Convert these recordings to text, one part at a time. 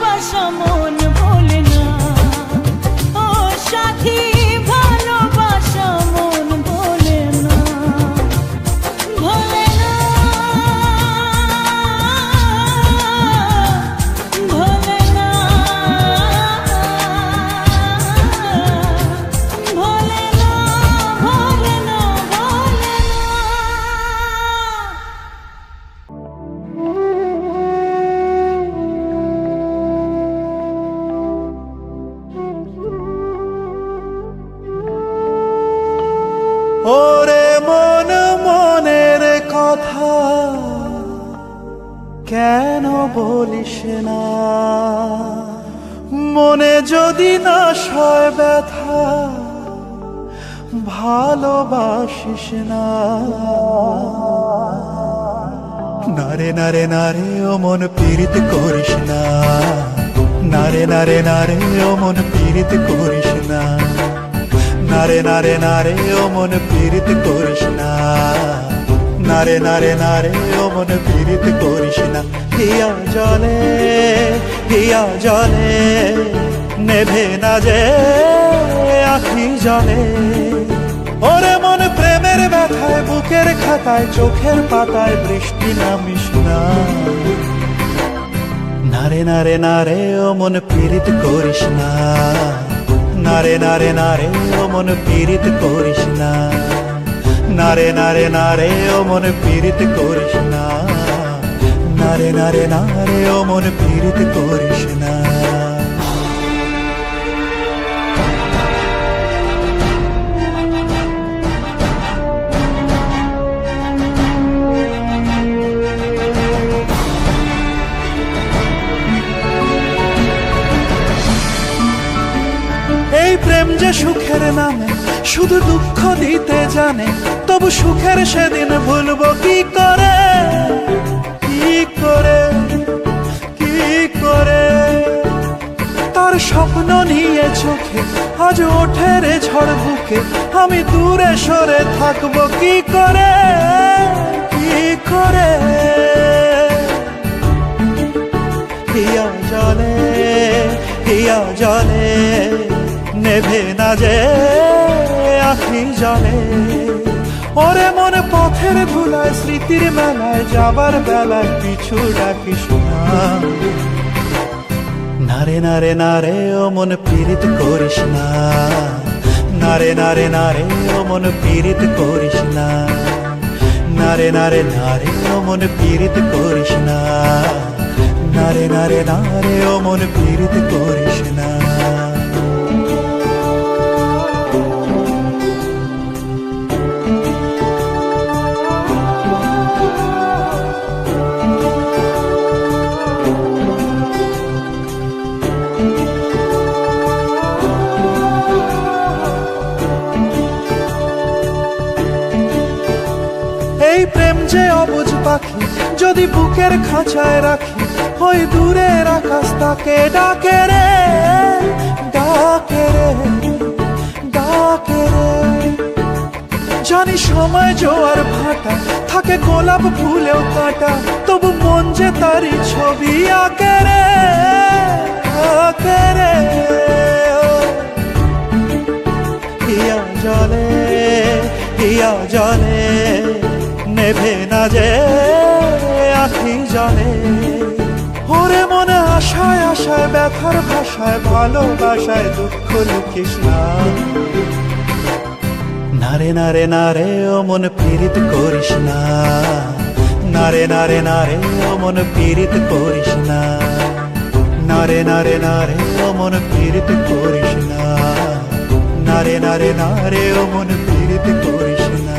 ভালোবাসা মন ভোলে না, ও সাথী ভালোবাসা মন ভোলে না, ভোলে না, ভোলে না, ভোলে না, ভোলে না, ভোলে ওরে মন মনের কথা কেন বলিস না, মনে যদি না সয় ব্যথা ভালোবাসিস না। নারে নারে নারে ও মন পীড়িত করিস না, নারে নারে নারে ও মন পীড়িত করিস না, নারে নারে নারে ও মন পীড়িত করিস না, নারে নারে নারে ও মন পীড়িত করিস না। হিয়া জলে হিয়া জলে নেভে না যে আখি জলে, ওরে মন প্রেমের ব্যথায় বুকের খাতায় চোখের পাতায় বৃষ্টি নামিস না। নারে নারে নারে ও মন পীড়িত করিস না, নারে নারে নারে ও মন পীড়িত করিস না, নারে নারে নারে ও মন পীড়িত করিস না, নারে নারে নারে ও মন পীড়িত করিস না। এই প্রেম যে সুখের নামে শুধু দুঃখ দিতে জানে, তবু সুখের সেদিন ভুলবো কি করে, কি করে, কি করে। তার স্বপ্ন নিয়ে চোখে আজ ওঠে রে ঝড় বুকে, আমি দূরে সরে থাকবো কি করে, কি করে। হিয়া জলে হিয়া জলে নেভে না যে আখি জলে, ওরে মন পথের ধুলায় স্মৃতির মেলায় যাবার বেলায় পিছু ডাকিস না। নারে নারে নারে ও মন পীড়িত করিস না, নারে নারে নারে ও মন পীড়িত করিস না, নারে নারে নারে ও মন পীড়িত করিস না, নারে নারে নারে ও মন পীড়িত করিস না। এই প্রেম যে অবুঝ পাখি যদি বুকের খাঁচায় রাখি, ওই দূরের আকাশ তাকে ডাকে রে, ডাকে রে, ডাকে রে। জানি সময় জোয়ার ভাটা থাকে গোলাপ ফুলেও কাটা, তবু মন যে তারি ছবি আঁকে রে, আঁকে রে। হিয়া জলে হিয়া জলে নেভে না যে আখি জলে, ওরে মনে আশায় আশায় ব্যথার ভাষায় ভালোবাসায় দুঃখ লিখিস না। নারে নারে নারে ও মন পীড়িত করিস না, নারে নারে নারে ও মন পীড়িত করিস না, নারে নারে নারে ও মন পীড়িত করিস না, নারে নারে নারে ও মন পীড়িত করিস না।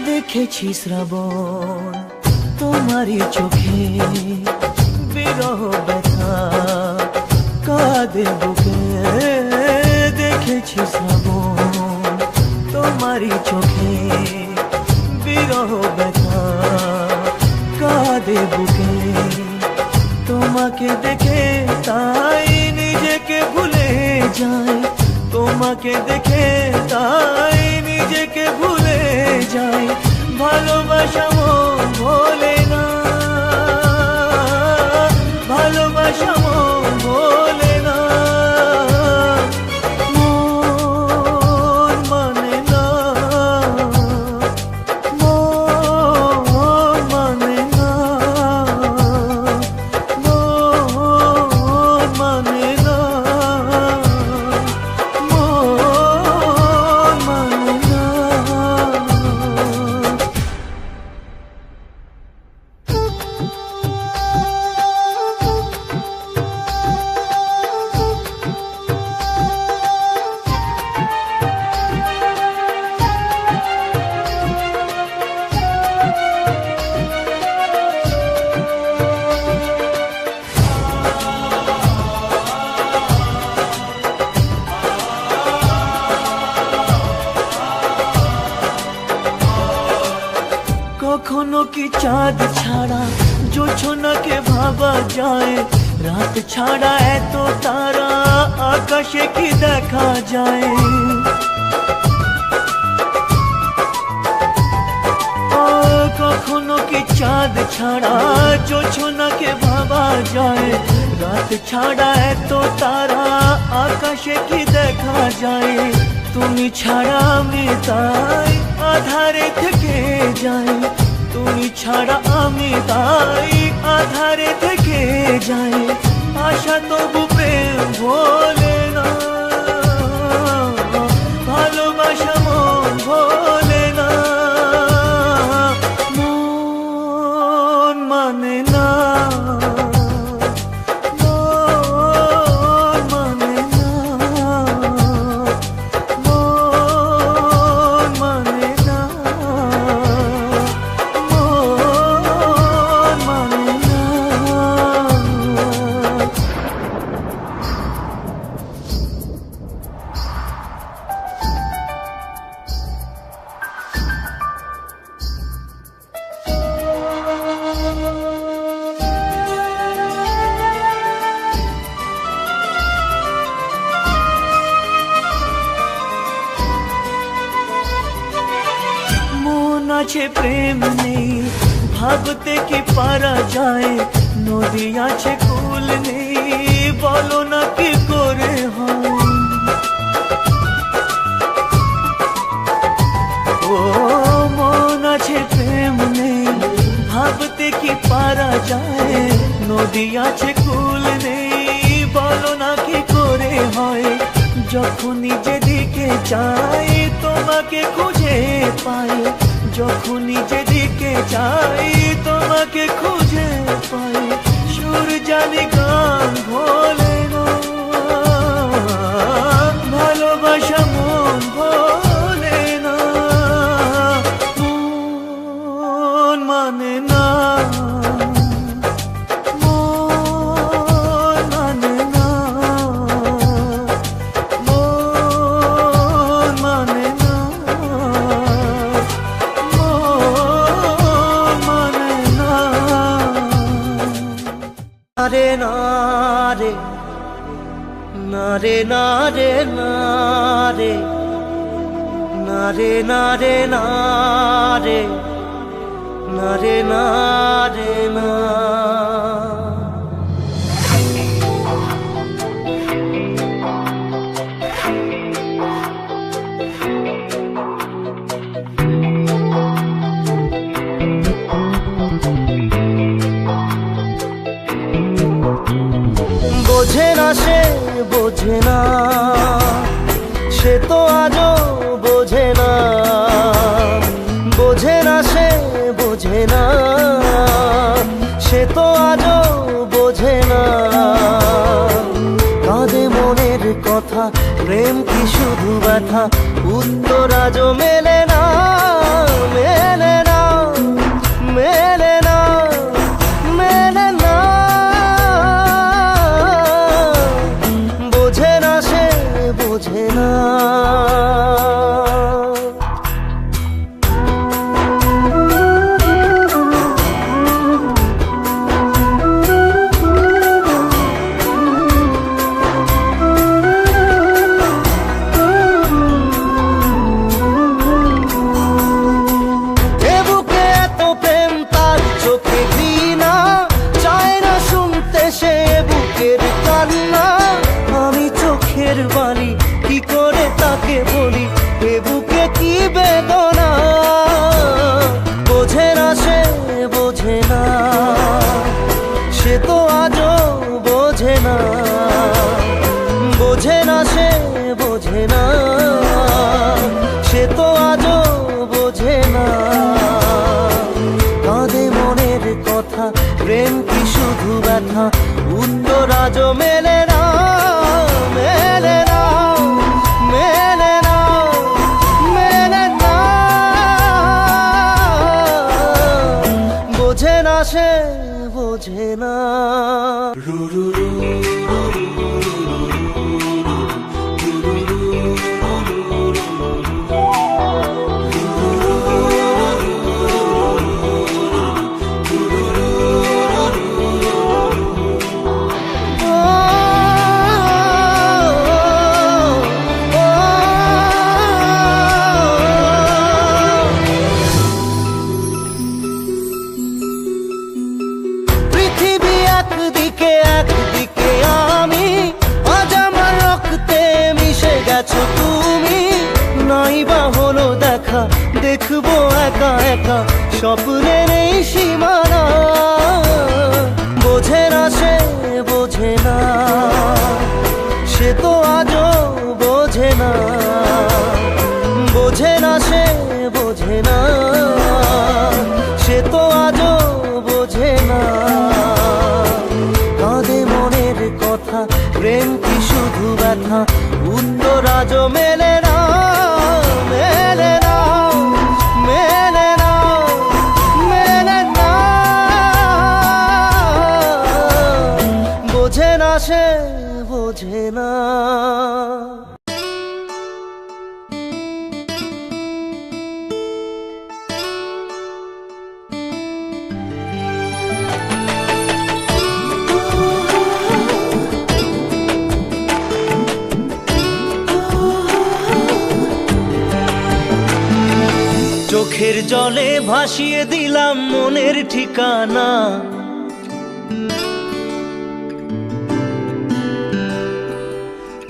দেখেছি শ্রাবণ তোমারই চোখে, বিরহ ব্যথা কাঁদে বুকে। দেখেছি শ্রাবণ তোমারই চোখে, বিরহ ব্যথা কাঁদে বুকে তোমাকে দেখে তাই নিজেকে ভুলে যাই তোমাকে দেখে তাই নিজেকে ভুলে যাই ভালোবাসা মন ভোলে না ভালোবাসা মন ভোলে না মন মানে না মন মানে না মন মানে না মন মানে না কখনো কি চাঁদ ছাড়া জোছনাকে ভাবা যায় রাত ছাড়া এত তারা আকাশে কি দেখা যায় ও কখনো কি চাঁদ ছাড়া জোছনাকে ভাবা যায় রাত ছাড়া এত তারা আকাশে কি দেখা যায় তুমি ছাড়া আমি তাই আধারে থেকে যাই তুমি ছাড়া আমি তাই আধারে থেকে যাই আশা তবু প্রেম ভোলে না ভালোবাসা মন ভোলে না মন মানে না মন মানে না মন মানে না মন মানে না মন আছে প্রেম নেই ভাবতে কি পারা যায় নদী আছে কুল নেই বলো না কি করে হয় ও মন আছে প্রেম নেই ভাবতে কি পারা যায় নদী আছে কুল নেই বলো না কি করে হয় যখনই যেদিকে চাই তোমাকে খুঁজে পাই যখনই যেদিকে চাই তোমাকে খুঁজে পাই সুর জানি গান ভোলে না ভালোবাসা মন ভোলে না মন মানে না মন মানে না মন মানে না মন মানে না রে না রে না রে না রে না রে না রে না রে না রে না রে না রে না বোঝে না সে বোঝে না সে তো আজও বোঝে না বোঝে না সে বোঝে না সে তো আজও বোঝে না কাঁদে মনের কথা প্রেম কি শুধু ব্যথা উত্তর আজও মেলে না মেলে না মেলে না মেলে না বোঝে না সে বোঝে না প্রেম কি শুধু ব্যথা, উত্তর আজও মেলে না, মেলে না, মেলে না, মেলে না। বোঝে না সে, বোঝে না। পৃথিবী একদিকে, একদিকে আমি, আজ আমার রক্তে মিশে গেছো তুমি। নাই বা হলো দেখা, দেখবো একা একা, স্বপ্নের এই সীমানা। বোঝে না সে, বোঝে না, সে তো আজও বোঝে না। বোঝে না সে, বোঝে না, সে তো আজও বোঝে না। কাঁদে মনের কথা, প্রেম কি শুধু ব্যথা, উত্তর আজও মেলে না, মেলে না, মেলে না, মেলে না। বোঝে না সে, বোঝে না। চোখের জলে ভাসিয়ে দিলাম মনের ঠিকানা।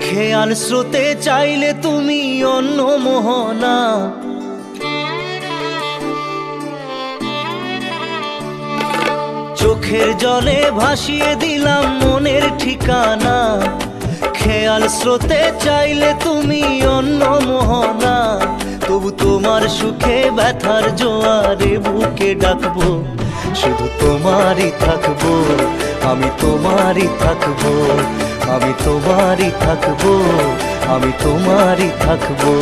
খেয়াল স্রোতে চাইলে তুমি অন্য মোহনা। চোখের জলে ভাসিয়ে দিলাম মনের ঠিকানা। খেয়াল স্রোতে চাইলে তুমি অন্য মোহনা। তবু তোমার সুখে ব্যথার জোয়ারে বুকে ডাকবো, শুধু তোমারই থাকবো, আমি তোমারই থাকবো, আমি তোমারই থাকবো, আমি তোমারই থাকবো।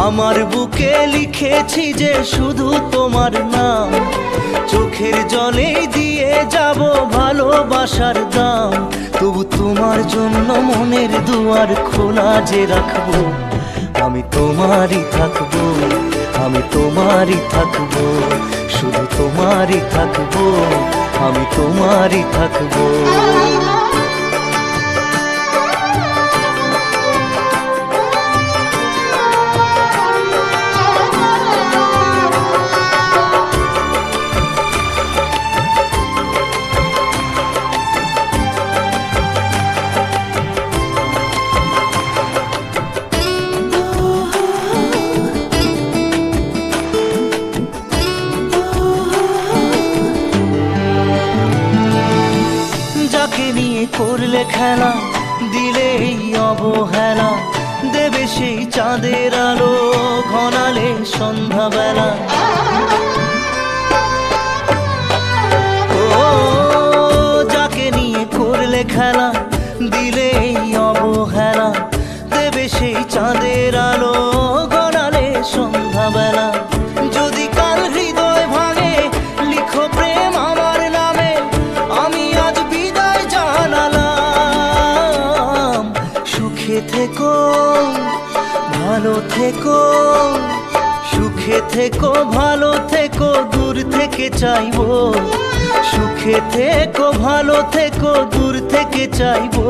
আমার বুকে লিখেছি যে শুধু তোমার নাম, চোখের জলে দিয়ে যাব ভালোবাসার দাম। তবু তোমার জন্য মনের দুয়ার খোলা যে রাখবো, আমি তোমারই থাকবো, আমি তোমারই থাকবো, শুধু তোমারই থাকবো, আমি তোমারই থাকবো। করলে খেলা, দিলে এই অবহেলা, দেবে সেই চাঁদের আলো ঘনালে সন্ধ্যাবেলা। ও যাকে নিয়ে করলে খেলা, দিলে এই অবহেলা, দেবে সেই চাঁদের আলো ঘনালে সন্ধ্যাবেলা। যদি কাল হৃদয় ভাঙে, লিখো প্রেম আমার নামে, আমি আজ বিদায় জানালাম। সুখে থেকো, ভালো থেকো, সুখে থেকো, ভালো থেকো, দূর থেকে চাইবো। সুখে থেকো, ভালো থেকো, দূর থেকে চাইবো।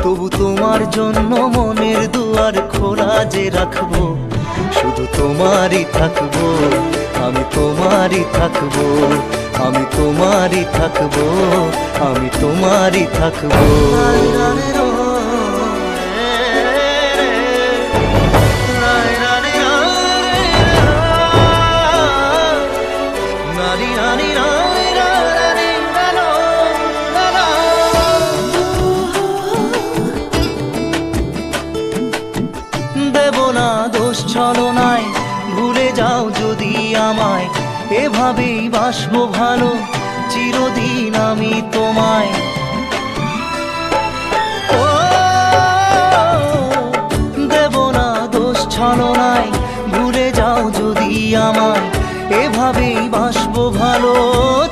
তবু তোমার জন্য মনের দুয়ার খোলা যে রাখবো, শুধু তোমারই থাকবো, আমি তোমারই থাকবো, আমি তোমারই থাকবো, আমি তোমারই থাকবো। দেব না দোষ ছলনায়, ভুলে যাও যদি আমায়, এভাবেই বাসবো ভালো, চিরদিন আমি তোমায়। ও দেব না দোষ ছলনায়, ভুলে যাও যদি আমায়, এভাবেই বাসবো ভালো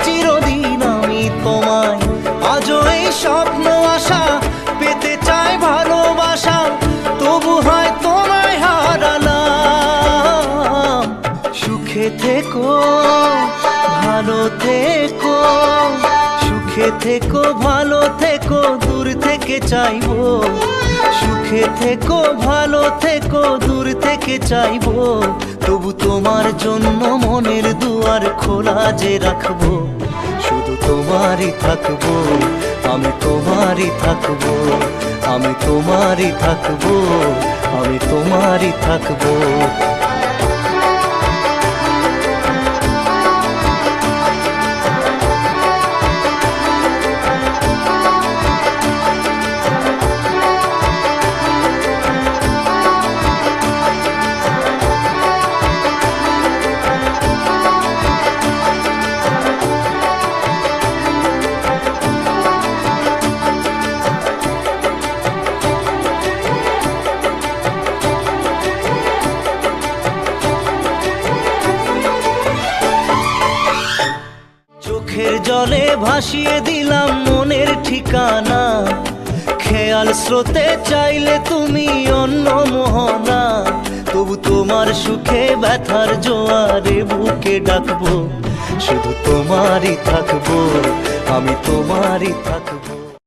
চিরদিন আমি তোমায়। আজও এই স্বপ্ন আশা পেতে চাই ভালোবাসা, তবু হয় তোমায় হারালাম। সুখে থেকো ভালো থেকো, সুখে থেকো ভালো থেকো, দূর থেকে চাইবো। সুখে থেকো ভালো থেকো, দূর থেকে চাইবো, তবু তোমার জন্য মনের দুয়ার খোলা যে রাখবো। শুধু তোমারই থাকবো, আমি তোমারই থাকবো, আমি তোমারই থাকবো, আমি তোমারই থাকবো। চোখের জলে ভাসিয়ে দিলাম মনের ঠিকানা, খেয়াল স্রোতে চাইলে তুমি অন্য মোহনা। তবু তোমার সুখে ব্যথার জোয়ারে বুকে ডাকবো, শুধু তোমারই থাকবো, আমি তোমারই থাকবো।